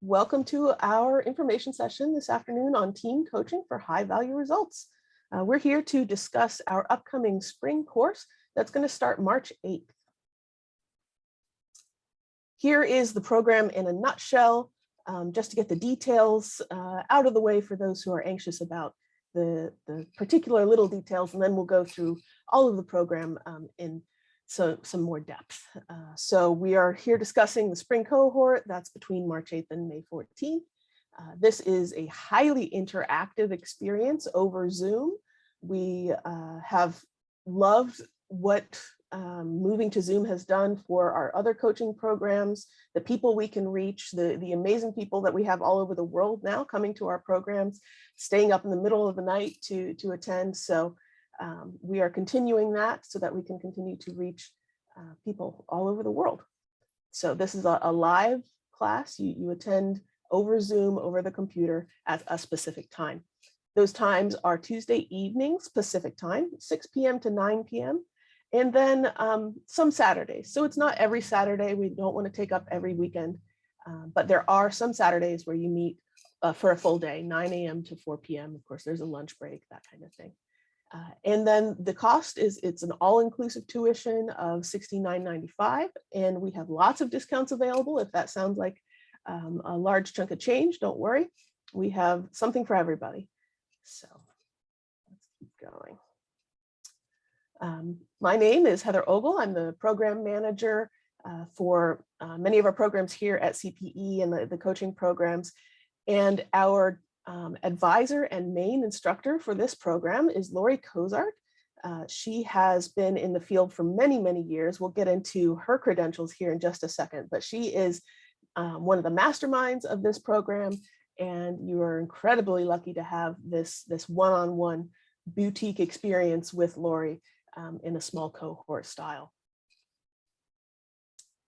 Welcome to our information session this afternoon on team coaching for high value results. We're here to discuss our upcoming spring course that's going to start March 8th. Here is the program in a nutshell, just to get the details out of the way for those who are anxious about the particular little details, and then we'll go through all of the program in some more depth. So we are here discussing the spring cohort that's between March 8th and May 14th. This is a highly interactive experience over Zoom. We have loved what moving to Zoom has done for our other coaching programs, the people we can reach, the amazing people that we have all over the world now coming to our programs, staying up in the middle of the night to attend. So we are continuing that so that we can continue to reach people all over the world. So this is a live class. You attend over Zoom, over the computer at a specific time. Those times are Tuesday evenings, Pacific time, 6 p.m. to 9 p.m. And then some Saturdays. So it's not every Saturday. We don't want to take up every weekend, but there are some Saturdays where you meet for a full day, 9 a.m. to 4 p.m. Of course, there's a lunch break, that kind of thing. And then the cost is, it's an all-inclusive tuition of $69.95, and we have lots of discounts available. If that sounds like a large chunk of change, don't worry. We have something for everybody. So let's keep going. My name is Heather Ogle. I'm the program manager for many of our programs here at CPE and the coaching programs. And our advisor and main instructor for this program is Lori Cozart. She has been in the field for many, many years. We'll get into her credentials here in just a second, but she is one of the masterminds of this program, and you are incredibly lucky to have this one-on-one boutique experience with Lori in a small cohort style.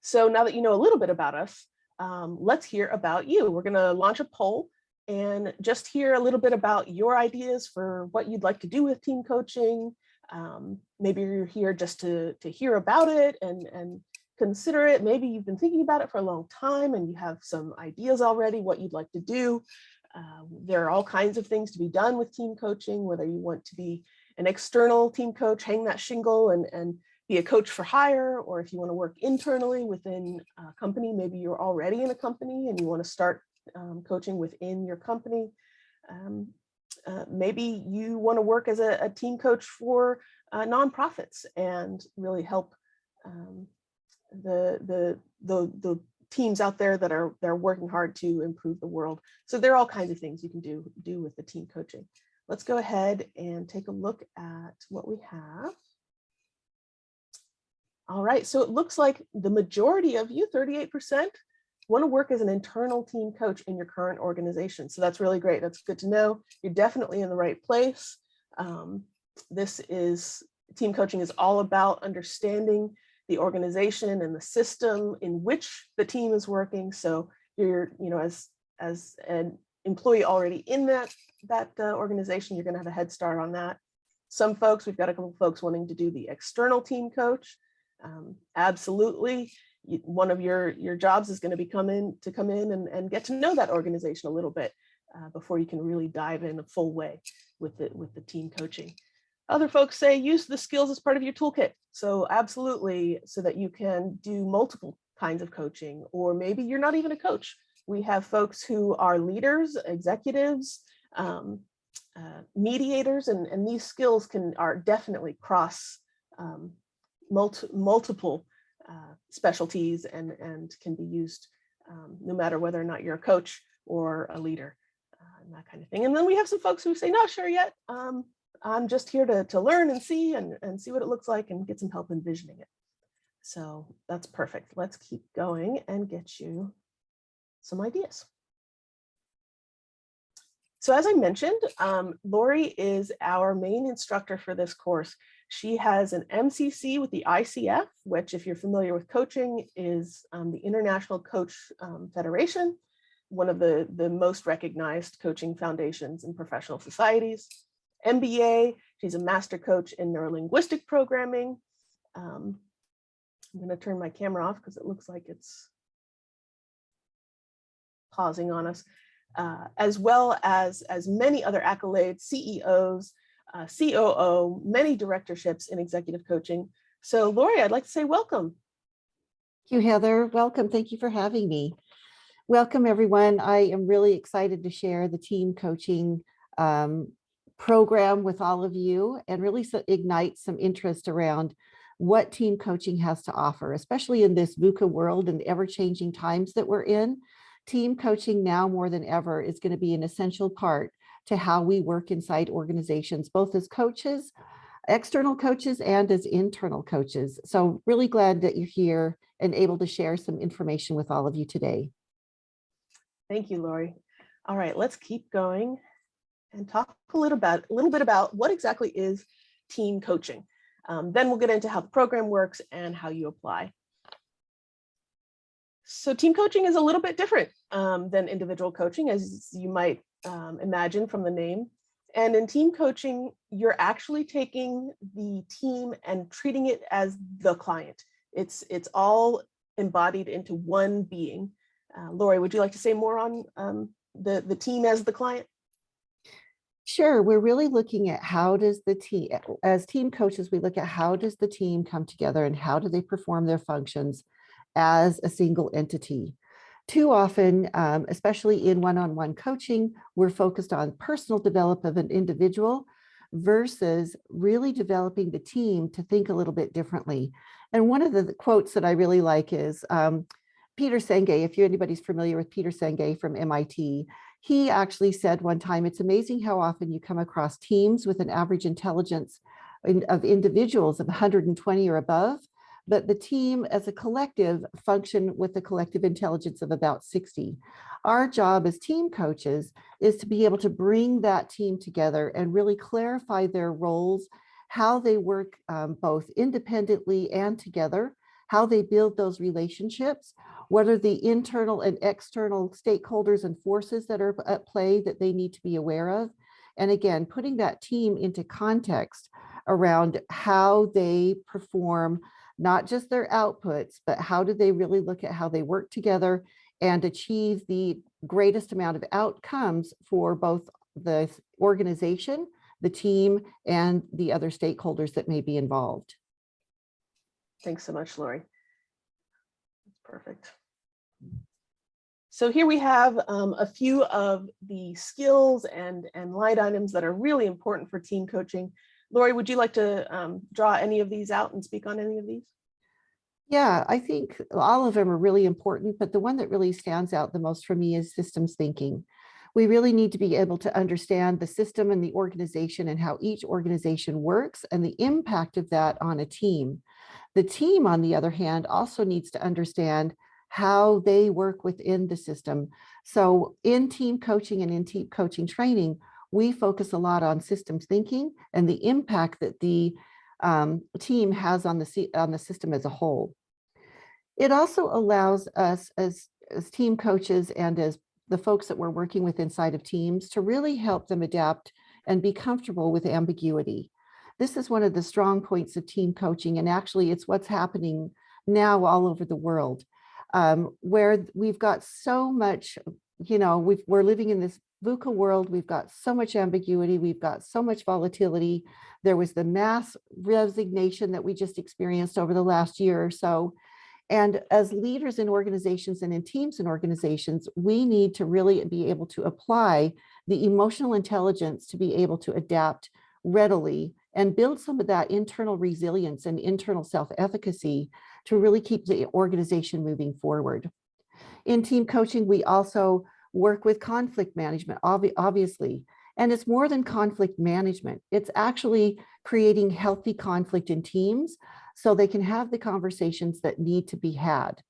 So now that you know a little bit about us, let's hear about you. We're going to launch a poll and just hear a little bit about your ideas for what you'd like to do with team coaching. Maybe you're here just to hear about it and consider it. Maybe you've been thinking about it for a long time and you have some ideas already what you'd like to do. There are all kinds of things to be done with team coaching, whether you want to be an external team coach, hang that shingle and be a coach for hire, or if you want to work internally within a company, maybe you're already in a company and you want to start coaching within your company. Maybe you want to work as a team coach for nonprofits and really help the teams out there that are working hard to improve the world. So there are all kinds of things you can do with the team coaching. Let's go ahead and take a look at what we have. All right, so it looks like the majority of you, 38%, want to work as an internal team coach in your current organization. So that's really great. That's good to know. You're definitely in the right place. Team coaching is all about understanding the organization and the system in which the team is working. So you're, as an employee already in that organization, you're going to have a head start on that. Some folks, we've got a couple of folks wanting to do the external team coach. Absolutely. One of your jobs is going to be come in and get to know that organization a little bit before you can really dive in a full way with the team coaching. Other folks say use the skills as part of your toolkit. So absolutely, so that you can do multiple kinds of coaching, or maybe you're not even a coach. We have folks who are leaders, executives, mediators, and these skills are definitely cross multiple specialties and can be used no matter whether or not you're a coach or a leader and that kind of thing. And then we have some folks who say, not sure yet. I'm just here to learn and see what it looks like and get some help envisioning it. So that's perfect. Let's keep going and get you some ideas. So as I mentioned, Lori is our main instructor for this course. She has an MCC with the ICF, which, if you're familiar with coaching, is the International Coach Federation, one of the most recognized coaching foundations in professional societies. MBA, she's a master coach in neurolinguistic programming. I'm going to turn my camera off because it looks like it's pausing on us, as well as many other accolades, CEOs, COO, many directorships in executive coaching. So Lori, I'd like to say welcome. Thank you, Heather. Welcome. Thank you for having me. Welcome, everyone. I am really excited to share the team coaching program with all of you and really ignite some interest around what team coaching has to offer, especially in this VUCA world and ever-changing times that we're in. Team coaching now more than ever is going to be an essential part to how we work inside organizations, both as coaches, external coaches, and as internal coaches. So really glad that you're here and able to share some information with all of you today. Thank you, Lori. All right, let's keep going and talk a little bit about what exactly is team coaching. Then we'll get into how the program works and how you apply. So team coaching is a little bit different than individual coaching, as you might imagine from the name. And in team coaching, you're actually taking the team and treating it as the client. It's all embodied into one being. Lori, would you like to say more on the team as the client? Sure. We're really looking at how does the team, as team coaches, we look at how does the team come together and how do they perform their functions as a single entity. Too often, especially in one-on-one coaching, we're focused on personal development of an individual versus really developing the team to think a little bit differently. And one of the quotes that I really like is Peter Senge. If anybody's familiar with Peter Senge from MIT, he actually said one time, it's amazing how often you come across teams with an average intelligence of individuals of 120 or above, but the team as a collective function with a collective intelligence of about 60. Our job as team coaches is to be able to bring that team together and really clarify their roles, how they work both independently and together, how they build those relationships, what are the internal and external stakeholders and forces that are at play that they need to be aware of. And again, putting that team into context around how they perform, not just their outputs, but how do they really look at how they work together and achieve the greatest amount of outcomes for both the organization, the team, and the other stakeholders that may be involved. Thanks so much, Lori. Perfect. So here we have a few of the skills and line items that are really important for team coaching. Lori, would you like to draw any of these out and speak on any of these? Yeah, I think all of them are really important, but the one that really stands out the most for me is systems thinking. We really need to be able to understand the system and the organization and how each organization works and the impact of that on a team. The team, on the other hand, also needs to understand how they work within the system. So in team coaching and in team coaching training, we focus a lot on systems thinking and the impact that the team has on the system as a whole. It also allows us as team coaches and as the folks that we're working with inside of teams to really help them adapt and be comfortable with ambiguity. This is one of the strong points of team coaching, and actually it's what's happening now all over the world, where we've got so much, we're living in this VUCA world, we've got so much ambiguity, we've got so much volatility. There was the mass resignation that we just experienced over the last year or so. And as leaders in organizations and in teams and organizations, we need to really be able to apply the emotional intelligence to be able to adapt readily and build some of that internal resilience and internal self-efficacy to really keep the organization moving forward. In team coaching, we also work with conflict management, obviously, and it's more than conflict management. It's actually creating healthy conflict in teams so they can have the conversations that need to be had.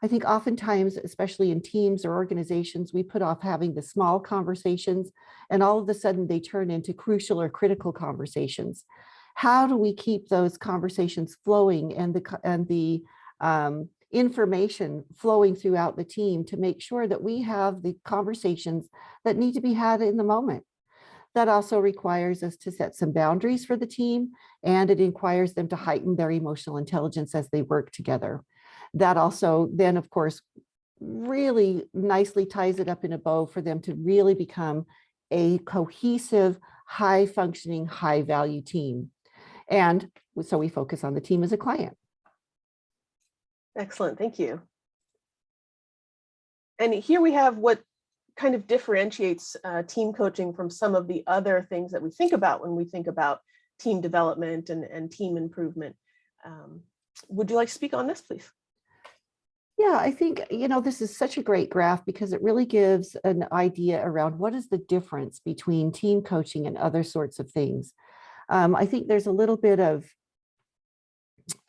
I think oftentimes, especially in teams or organizations, we put off having the small conversations and all of a sudden they turn into crucial or critical conversations. How do we keep those conversations flowing and the information flowing throughout the team to make sure that we have the conversations that need to be had in the moment? That also requires us to set some boundaries for the team, and it requires them to heighten their emotional intelligence as they work together. That also then, of course, really nicely ties it up in a bow for them to really become a cohesive, high functioning, high value team. And so we focus on the team as a client. Excellent, thank you. And here we have what kind of differentiates team coaching from some of the other things that we think about when we think about team development and team improvement. Would you like to speak on this, please? Yeah, I think, this is such a great graph because it really gives an idea around what is the difference between team coaching and other sorts of things. I think there's a little bit of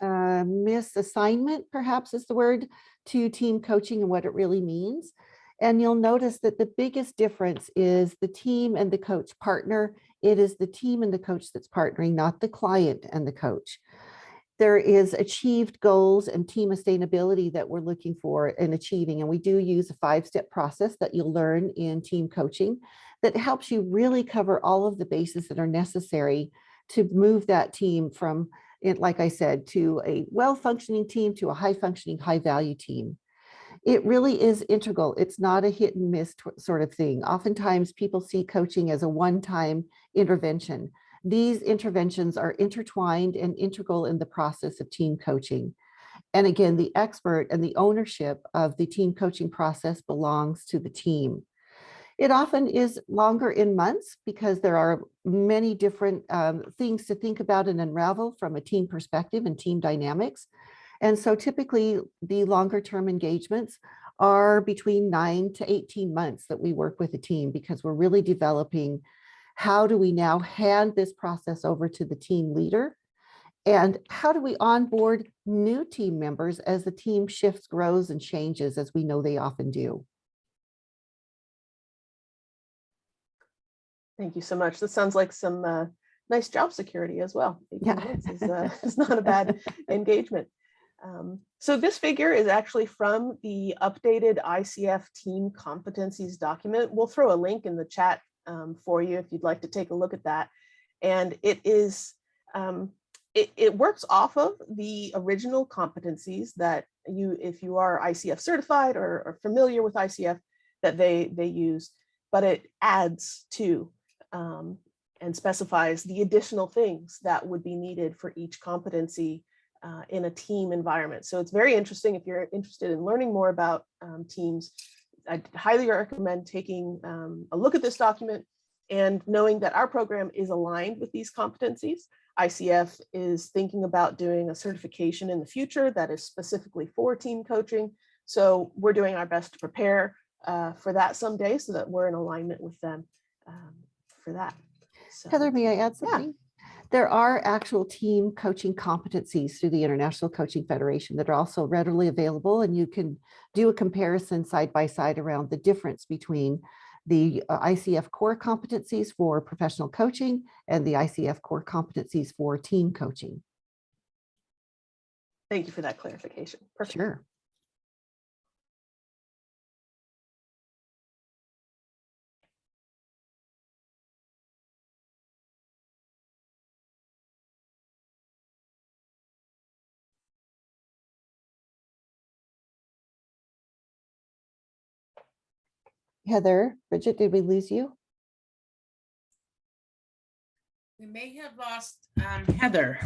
misassignment, perhaps is the word, to team coaching and what it really means. And you'll notice that the biggest difference is the team and the coach partner. It is the team and the coach that's partnering, not the client and the coach. There is achieved goals and team sustainability that we're looking for and achieving. And we do use a 5-step process that you'll learn in team coaching that helps you really cover all of the bases that are necessary to move that team from, like I said, to a well-functioning team to a high-functioning, high-value team. It really is integral. It's not a hit and miss sort of thing. Oftentimes people see coaching as a one-time intervention. These interventions are intertwined and integral in the process of team coaching. And again, the expert and the ownership of the team coaching process belongs to the team. It often is longer in months because there are many different things to think about and unravel from a team perspective and team dynamics. And so typically the longer term engagements are between 9 to 18 months that we work with a team because we're really developing how do we now hand this process over to the team leader? And how do we onboard new team members as the team shifts, grows, and changes, as we know they often do? Thank you so much. This sounds like some nice job security as well. 18 Yeah. months is not a bad engagement. So this figure is actually from the updated ICF team competencies document. We'll throw a link in the chat for you if you'd like to take a look at that. And it is, it works off of the original competencies that if you are ICF certified or familiar with ICF, that they use, but it adds to and specifies the additional things that would be needed for each competency in a team environment. So it's very interesting. If you're interested in learning more about teams, I highly recommend taking a look at this document and knowing that our program is aligned with these competencies. ICF is thinking about doing a certification in the future that is specifically for team coaching. So we're doing our best to prepare for that someday so that we're in alignment with them for that. So, Heather, may I add something? Yeah. There are actual team coaching competencies through the International Coaching Federation that are also readily available, and you can do a comparison side by side around the difference between the ICF core competencies for professional coaching and the ICF core competencies for team coaching. Thank you for that clarification. Perfect. Sure. Heather, Bridget, did we lose you? We may have lost Heather.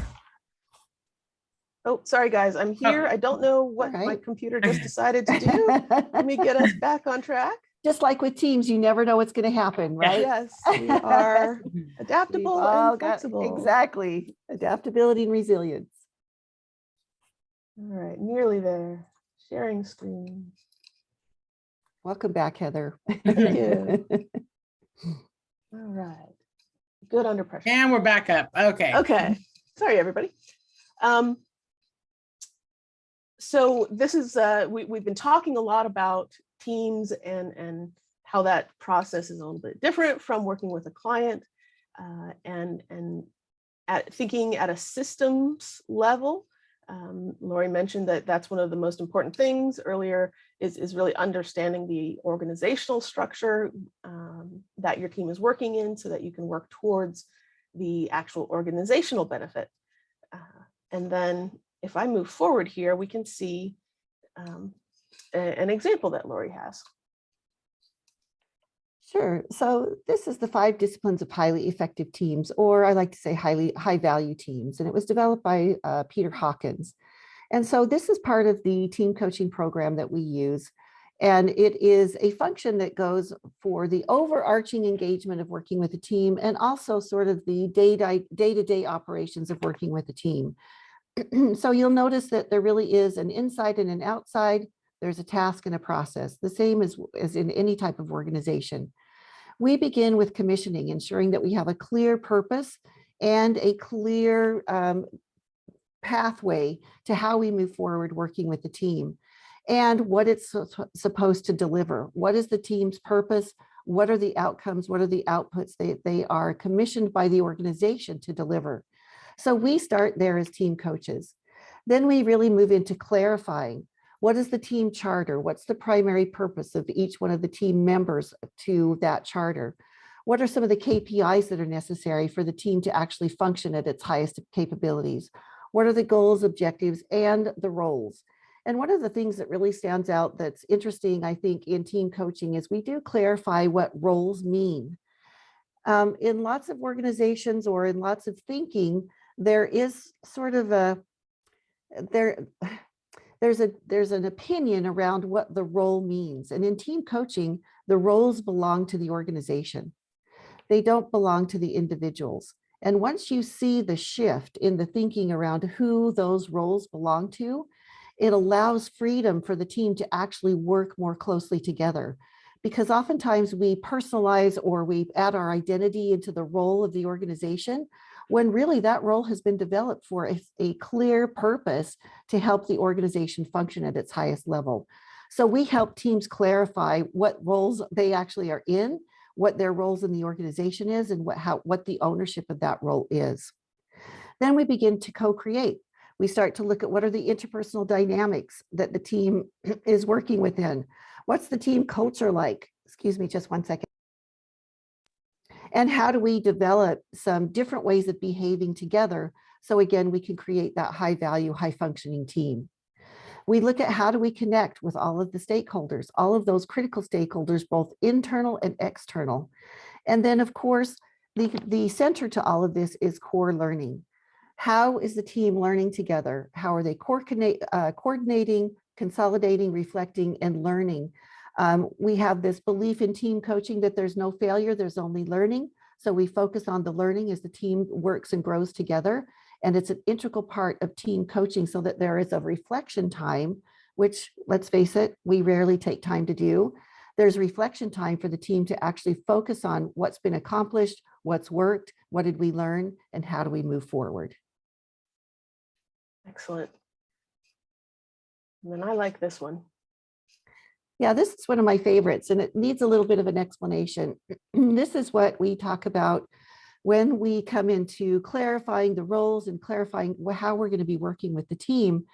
Oh, sorry, guys. I'm here. I don't know what my computer just decided to do. Let me get us back on track. Just like with teams, you never know what's going to happen, right? Yes, we are adaptable and flexible. Exactly. Adaptability and resilience. All right, nearly there. Sharing screen. Welcome back, Heather. Thank you. All right. Good under pressure. And we're back up. Okay. Okay. Sorry, everybody. So this is, we've been talking a lot about teams and how that process is a little bit different from working with a client and thinking at a systems level. Lori mentioned that that's one of the most important things earlier is really understanding the organizational structure that your team is working in so that you can work towards the actual organizational benefit. And then if I move forward here, we can see an example that Lori has. Sure. So this is the 5 disciplines of highly effective teams, or I like to say high value teams. And it was developed by Peter Hawkins. And so this is part of the team coaching program that we use. And it is a function that goes for the overarching engagement of working with a team, and also sort of the day-to-day operations of working with a team. So you'll notice that there really is an inside and an outside. There's a task and a process, the same as in any type of organization. We begin with commissioning, ensuring that we have a clear purpose and a clear pathway to how we move forward working with the team, and what it's supposed to deliver. What is the team's purpose? What are the outcomes? What are the outputs they are commissioned by the organization to deliver? So we start there as team coaches. Then we really move into clarifying, what is the team charter? What's the primary purpose of each one of the team members to that charter? What are some of the KPIs that are necessary for the team to actually function at its highest capabilities? What are the goals, objectives, and the roles? And one of the things that really stands out that's interesting, I think, in team coaching is we do clarify what roles mean. In lots of organizations or in lots of thinking, there is sort of there's an opinion around what the role means. And in team coaching, the roles belong to the organization. They don't belong to the individuals. And once you see the shift in the thinking around who those roles belong to, it allows freedom for the team to actually work more closely together. Because oftentimes we personalize or we add our identity into the role of the organization, when really that role has been developed for a clear purpose to help the organization function at its highest level. So we help teams clarify what roles they actually are in, what their roles in the organization is, and what the ownership of that role is. Then we begin to co-create. We start to look at what are the interpersonal dynamics that the team is working within. What's the team culture like? Excuse me, just one second. And how do we develop some different ways of behaving together? So again, we can create that high value, high functioning team. We look at how do we connect with all of the stakeholders, all of those critical stakeholders, both internal and external. And then of course, the center to all of this is core learning. How is the team learning together? How are they coordinating, consolidating, reflecting, and learning? We have this belief in team coaching that there's no failure, there's only learning. So we focus on the learning as the team works and grows together. And it's an integral part of team coaching so that there is a reflection time, which, let's face it, we rarely take time to do. There's reflection time for the team to actually focus on what's been accomplished, what's worked, what did we learn, and how do we move forward. Excellent. And then I like this one. Yeah, this is one of my favorites, and it needs a little bit of an explanation. This is what we talk about when we come into clarifying the roles and clarifying how we're going to be working with the team.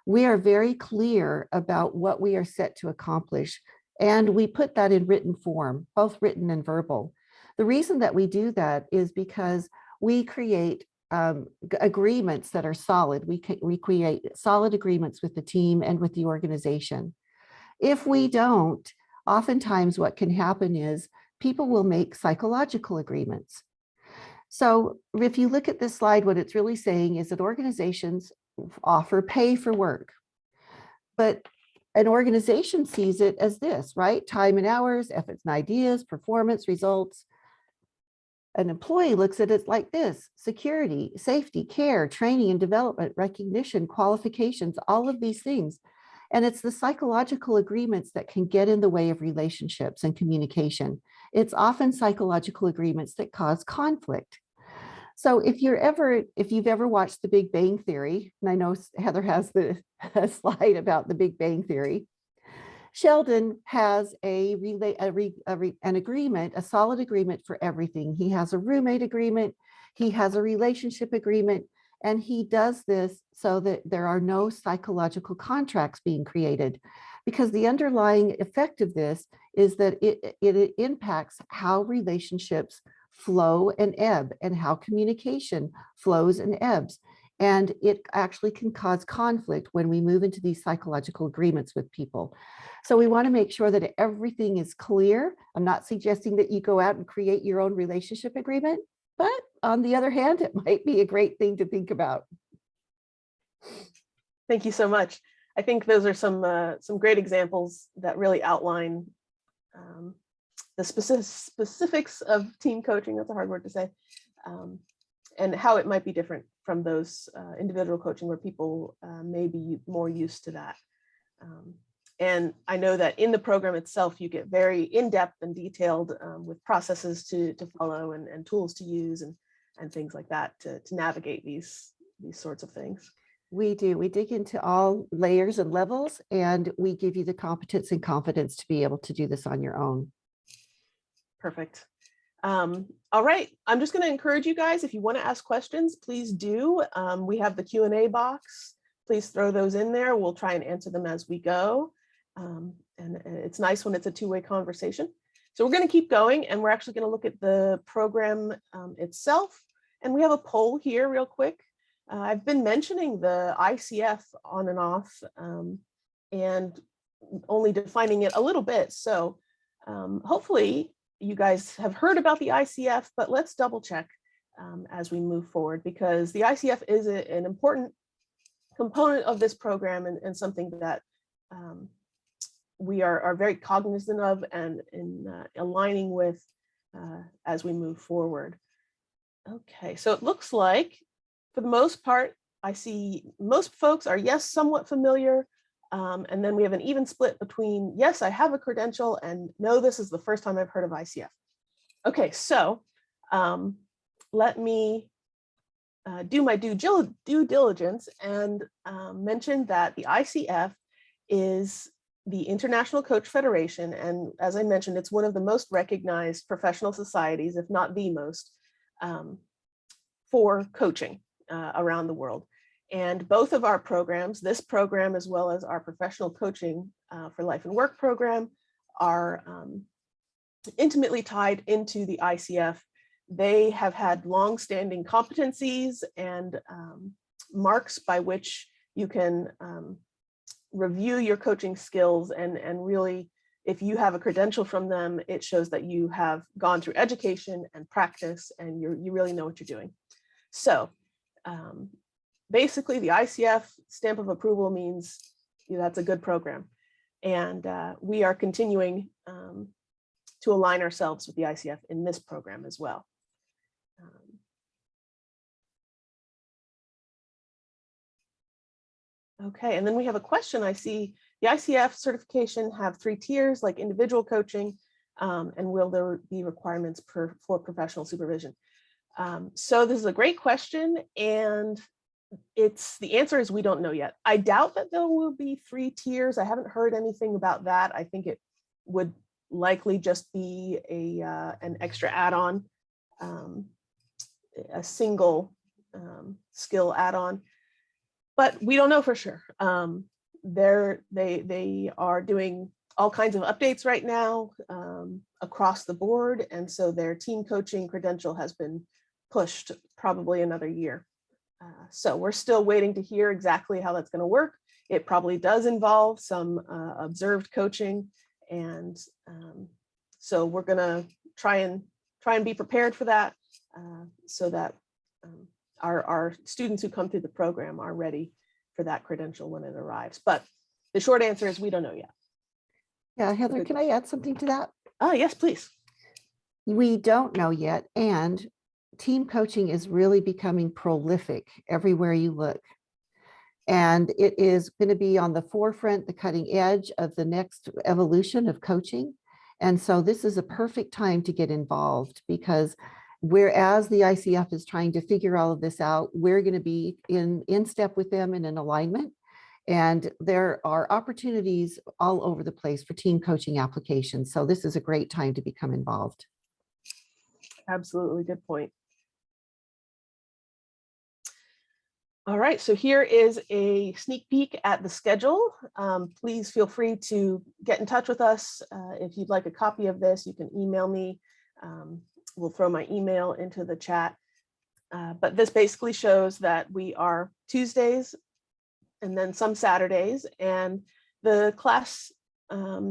We are very clear about what we are set to accomplish, and we put that in written form, both written and verbal. The reason that we do that is because we create agreements that are solid. We create solid agreements with the team and with the organization. If we don't, oftentimes what can happen is people will make psychological agreements. So if you look at this slide, what it's really saying is that organizations offer pay for work, but an organization sees it as this, right? Time and hours, efforts and ideas, performance, results. An employee looks at it like this: security, safety, care, training and development, recognition, qualifications, all of these things. And it's the psychological agreements that can get in the way of relationships and communication. It's often psychological agreements that cause conflict. So if you've ever watched The Big Bang Theory, and I know Heather has a slide about The Big Bang Theory, Sheldon has an agreement, a solid agreement for everything. He has a roommate agreement, he has a relationship agreement, and he does this so that there are no psychological contracts being created, because the underlying effect of this is that it impacts how relationships flow and ebb, and how communication flows and ebbs. And it actually can cause conflict when we move into these psychological agreements with people. So we want to make sure that everything is clear. I'm not suggesting that you go out and create your own relationship agreement, but on the other hand, it might be a great thing to think about. Thank you so much. I think those are some great examples that really outline the specifics of team coaching. That's a hard word to say, and how it might be different from those individual coaching where people may be more used to that. And I know that in the program itself, you get very in-depth and detailed with processes to follow and tools to use and things like that to navigate these sorts of things. We do. We dig into all layers and levels, and we give you the competence and confidence to be able to do this on your own. Perfect. All right. I'm just going to encourage you guys, if you want to ask questions, please do. We have the Q&A box. Please throw those in there. We'll try and answer them as we go. And it's nice when it's a two-way conversation. So we're going to keep going, and we're actually going to look at the program itself. And we have a poll here real quick. I've been mentioning the ICF on and off and only defining it a little bit. So hopefully you guys have heard about the ICF, but let's double check as we move forward, because the ICF is an important component of this program and something that we are very cognizant of and in aligning with as we move forward. Okay, so it looks like for the most part, I see most folks are yes, somewhat familiar. And then we have an even split between yes, I have a credential, and no, this is the first time I've heard of ICF. Okay, so let me do my due diligence and mention that the ICF is the International Coach Federation. And as I mentioned, it's one of the most recognized professional societies, if not the most, for coaching around the world. And both of our programs, this program as well as our professional coaching for life and work program, are intimately tied into the ICF. They have had long-standing competencies and marks by which you can review your coaching skills, and really, if you have a credential from them, it shows that you have gone through education and practice and you really know what you're doing. So basically the ICF stamp of approval means that's a good program. And we are continuing to align ourselves with the ICF in this program as well. Okay, and then we have a question. I see the ICF certification have 3 tiers like individual coaching, and will there be requirements for professional supervision? So this is a great question, and the answer is we don't know yet. I doubt that there will be 3 tiers. I haven't heard anything about that. I think it would likely just be an extra add-on, a single skill add-on, but we don't know for sure. They are doing all kinds of updates right now across the board, and so their team coaching credential has been pushed probably another year. So we're still waiting to hear exactly how that's going to work. It probably does involve some observed coaching, and so we're going to try and be prepared for that, so that our students who come through the program are ready for that credential when it arrives. But the short answer is we don't know yet. Yeah, Heather, can I add something to that? Yes, please. We don't know yet, and team coaching is really becoming prolific everywhere you look. And it is going to be on the forefront, the cutting edge of the next evolution of coaching. And so this is a perfect time to get involved, because whereas the ICF is trying to figure all of this out, we're going to be in step with them and in alignment. And there are opportunities all over the place for team coaching applications. So this is a great time to become involved. Absolutely, good point. All right, so here is a sneak peek at the schedule. Please feel free to get in touch with us. If you'd like a copy of this, you can email me. We'll throw my email into the chat. But this basically shows that we are Tuesdays and then some Saturdays, and the class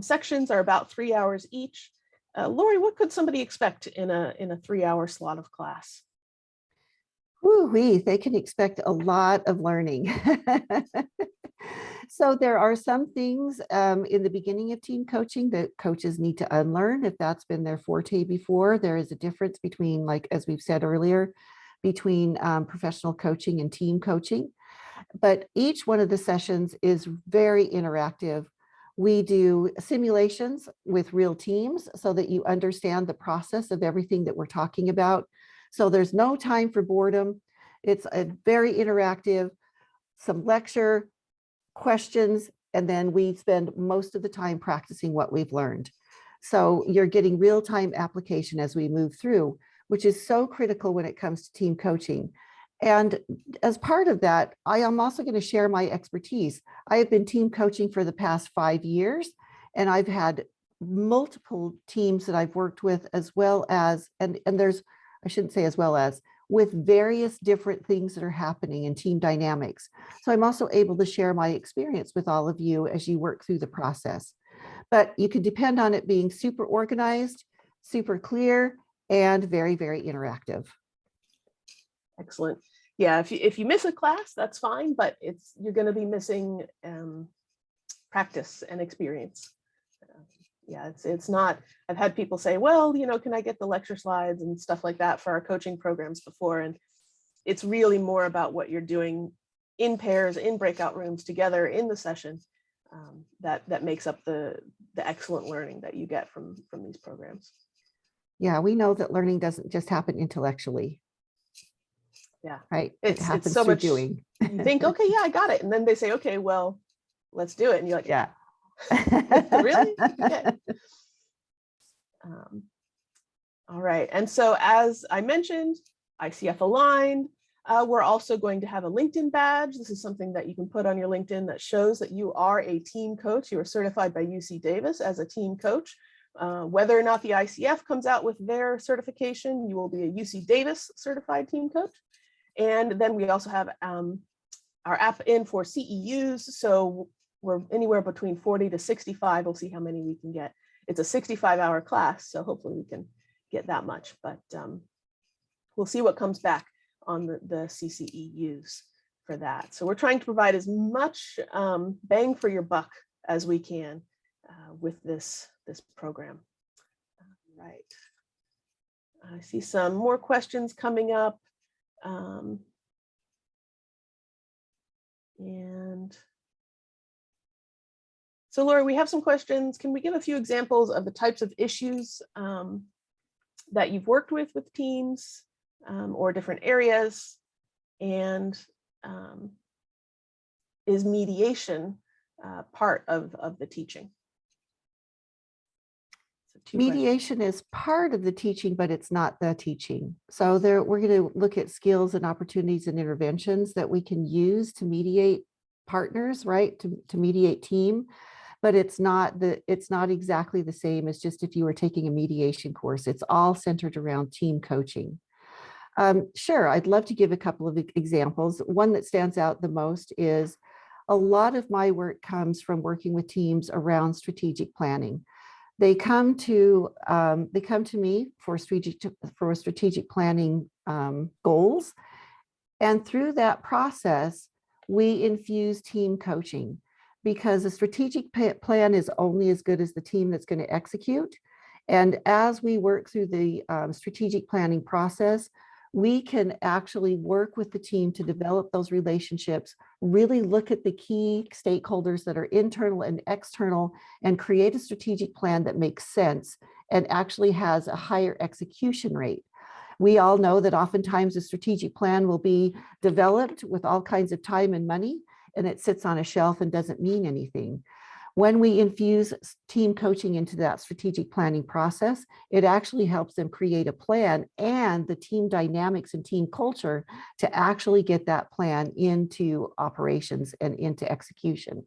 sections are about 3 hours each. Lori, what could somebody expect in a 3-hour slot of class? Woo-wee, they can expect a lot of learning. So there are some things in the beginning of team coaching that coaches need to unlearn if that's been their forte before. There is a difference between, like, as we've said earlier, between professional coaching and team coaching. But each one of the sessions is very interactive. We do simulations with real teams so that you understand the process of everything that we're talking about. So there's no time for boredom. It's a very interactive, some lecture, questions, and then we spend most of the time practicing what we've learned. So you're getting real-time application as we move through, which is so critical when it comes to team coaching. And as part of that, I am also going to share my expertise. I have been team coaching for the past 5 years, and I've had multiple teams that I've worked with, as well as, and there's, I shouldn't say as well as, with various different things that are happening in team dynamics. So I'm also able to share my experience with all of you as you work through the process. But you can depend on it being super organized, super clear, and very, very interactive. Excellent. Yeah, if you miss a class, that's fine, but you're going to be missing practice and experience. Yeah, it's not. I've had people say, well, can I get the lecture slides and stuff like that for our coaching programs before? And it's really more about what you're doing in pairs, in breakout rooms together in the session, that makes up the excellent learning that you get from these programs. Yeah, we know that learning doesn't just happen intellectually. Yeah, right. It happens so through much doing. You think, okay, yeah, I got it, and then they say, okay, well, let's do it, and you're like, Yeah. Really? Okay. All right, and so as I mentioned, ICF aligned. We're also going to have a LinkedIn badge. This is something that you can put on your LinkedIn that shows that you are a team coach. You are certified by UC Davis as a team coach. Whether or not the ICF comes out with their certification, you will be a UC Davis certified team coach. And then we also have our app in for CEUs. So we're anywhere between 40 to 65. We'll see how many we can get. It's a 65-hour class, so hopefully we can get that much, but we'll see what comes back on the CCEUs for that. So we're trying to provide as much bang for your buck as we can with this program. Right. I see some more questions coming up. And so, Laura, we have some questions. Can we give a few examples of the types of issues that you've worked with teams or different areas? And is mediation part of the teaching? So mediation is part of the teaching, but it's not the teaching. So we're going to look at skills and opportunities and interventions that we can use to mediate partners, right? To mediate team. But it's not exactly the same as just if you were taking a mediation course. It's all centered around team coaching. Sure, I'd love to give a couple of examples. One that stands out the most is a lot of my work comes from working with teams around strategic planning. They come to me for strategic planning goals, and through that process, we infuse team coaching. Because a strategic plan is only as good as the team that's going to execute. And as we work through the strategic planning process, we can actually work with the team to develop those relationships, really look at the key stakeholders that are internal and external, and create a strategic plan that makes sense and actually has a higher execution rate. We all know that oftentimes a strategic plan will be developed with all kinds of time and money, and it sits on a shelf and doesn't mean anything. When we infuse team coaching into that strategic planning process, it actually helps them create a plan and the team dynamics and team culture to actually get that plan into operations and into execution.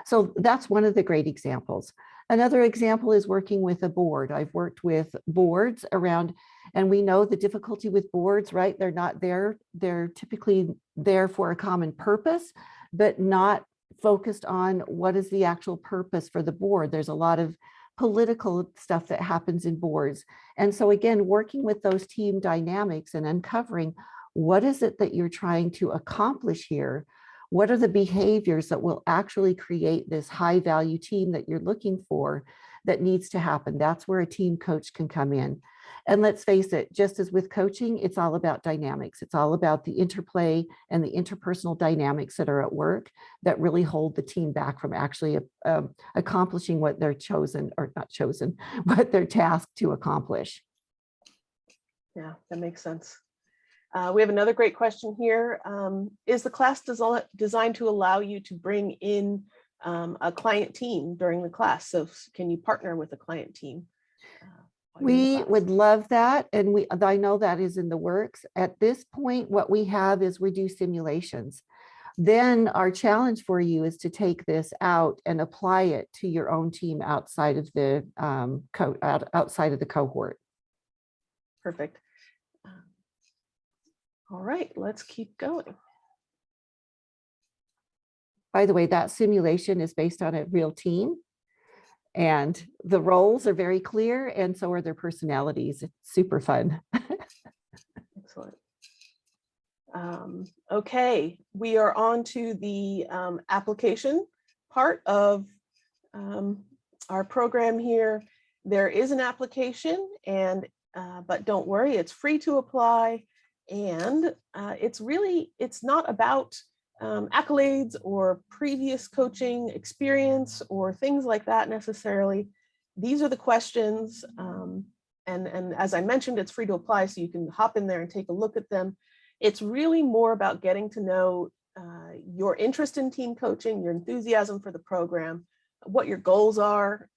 So that's one of the great examples. Another example is working with a board. I've worked with boards around, and we know the difficulty with boards, right? They're not there. They're typically there for a common purpose, but not focused on what is the actual purpose for the board. There's a lot of political stuff that happens in boards. And so again, working with those team dynamics and uncovering what is it that you're trying to accomplish here? What are the behaviors that will actually create this high value team that you're looking for that needs to happen? That's where a team coach can come in. And let's face it, just as with coaching, it's all about dynamics. It's all about the interplay and the interpersonal dynamics that are at work that really hold the team back from actually accomplishing what they're chosen, or not chosen, what they're tasked to accomplish. Yeah, that makes sense. We have another great question here. Is the class designed to allow you to bring in a client team during the class? So can you partner with a client team? We would love that. And I know that is in the works. At this point, what we have is we do simulations. Then our challenge for you is to take this out and apply it to your own team outside of the outside of the cohort. Perfect. All right, let's keep going. By the way, that simulation is based on a real team, and the roles are very clear, and so are their personalities. It's super fun. Excellent. Okay, we are on to the application part of our program here. There is an application, and but don't worry, it's free to apply. And it's not about accolades or previous coaching experience or things like that necessarily. These are the questions. And as I mentioned, it's free to apply, so you can hop in there and take a look at them. It's really more about getting to know your interest in team coaching, your enthusiasm for the program, what your goals are,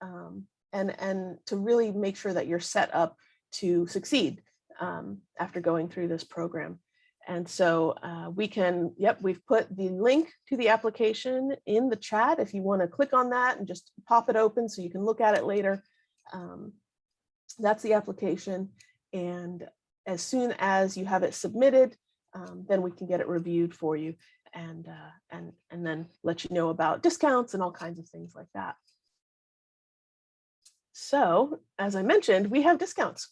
and to really make sure that you're set up to succeed after going through this program. And so we've put the link to the application in the chat if you want to click on that and just pop it open so you can look at it later. That's the application. And as soon as you have it submitted, then we can get it reviewed for you and then let you know about discounts and all kinds of things like that. So as I mentioned, we have discounts.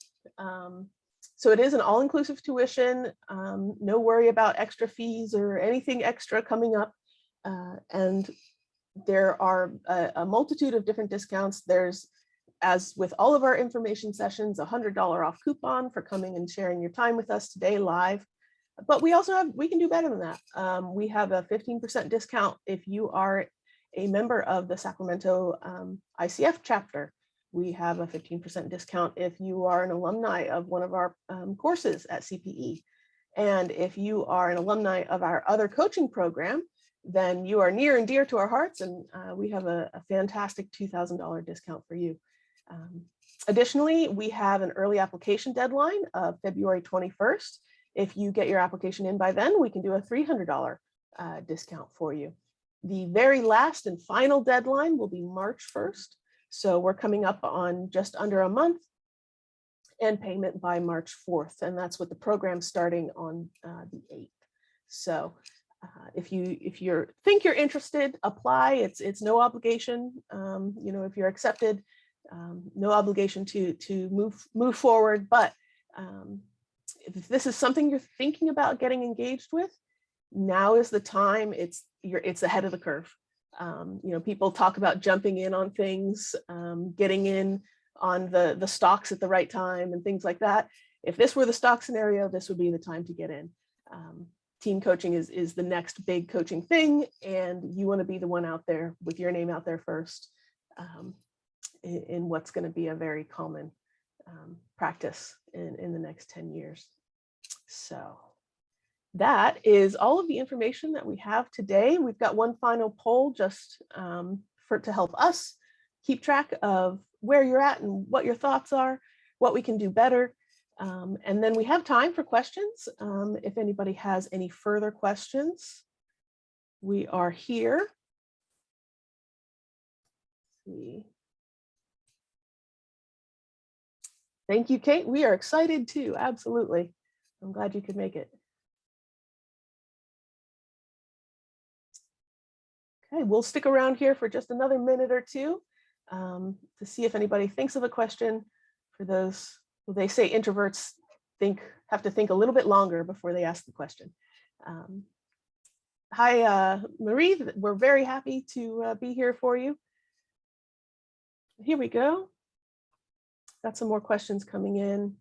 So it is an all-inclusive tuition, no worry about extra fees or anything extra coming up. And there are a multitude of different discounts. There's, as with all of our information sessions, $100 off coupon for coming and sharing your time with us today live. But we also we can do better than that. We have a 15% discount if you are a member of the Sacramento ICF chapter. We have a 15% discount if you are an alumni of one of our courses at CPE. And if you are an alumni of our other coaching program, then you are near and dear to our hearts, and we have a fantastic $2,000 discount for you. Additionally, we have an early application deadline of February 21st. If you get your application in by then, we can do a $300 discount for you. The very last and final deadline will be March 1st. So we're coming up on just under a month, and payment by March 4th. And that's with the program starting on the 8th. So if you think you're interested, apply. It's no obligation. If you're accepted, no obligation to move forward. But if this is something you're thinking about getting engaged with, now is the time. It's ahead of the curve. People talk about jumping in on things, getting in on the stocks at the right time and things like that. If this were the stock scenario, this would be the time to get in. Team coaching is the next big coaching thing, and you want to be the one out there with your name out there first in what's going to be a very common practice in the next 10 years. So that is all of the information that we have today. We've got one final poll just to help us keep track of where you're at and what your thoughts are, what we can do better. And then we have time for questions. If anybody has any further questions, we are here. Let's see. Thank you, Kate. We are excited too. Absolutely. I'm glad you could make it. Okay, we'll stick around here for just another minute or two to see if anybody thinks of a question. For those who they say introverts have to think a little bit longer before they ask the question. Hi, Marie. We're very happy to be here for you. Here we go. Got some more questions coming in.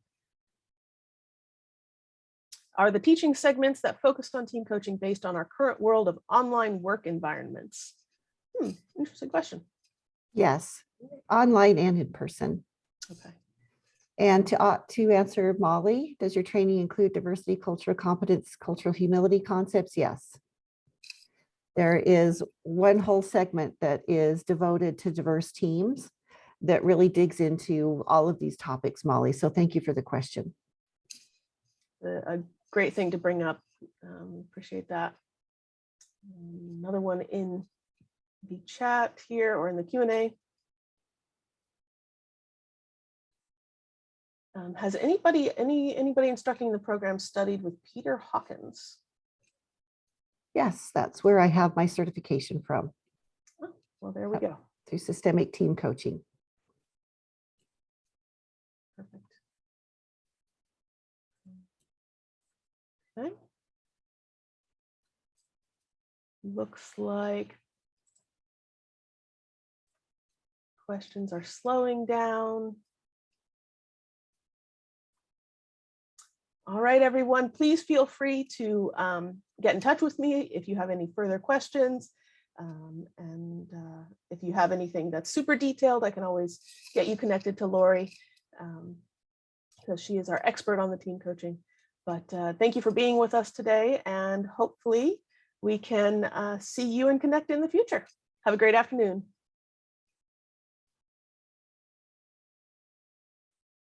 Are the teaching segments that focused on team coaching based on our current world of online work environments? Interesting question. Yes, online and in person. Okay. And to answer Molly, does your training include diversity, cultural competence, cultural humility concepts? Yes. There is one whole segment that is devoted to diverse teams that really digs into all of these topics, Molly. So thank you for the question. A great thing to bring up. Appreciate that. Another one in the chat here or in the Q&A. Has anybody instructing in the program studied with Peter Hawkins? Yes, that's where I have my certification from. Oh, well, there we go. Through systemic team coaching. Perfect. Okay. Looks like questions are slowing down. All right, everyone, please feel free to get in touch with me if you have any further questions. If you have anything that's super detailed, I can always get you connected to Lori because she is our expert on the team coaching. But thank you for being with us today, and hopefully we can see you and connect in the future. Have a great afternoon.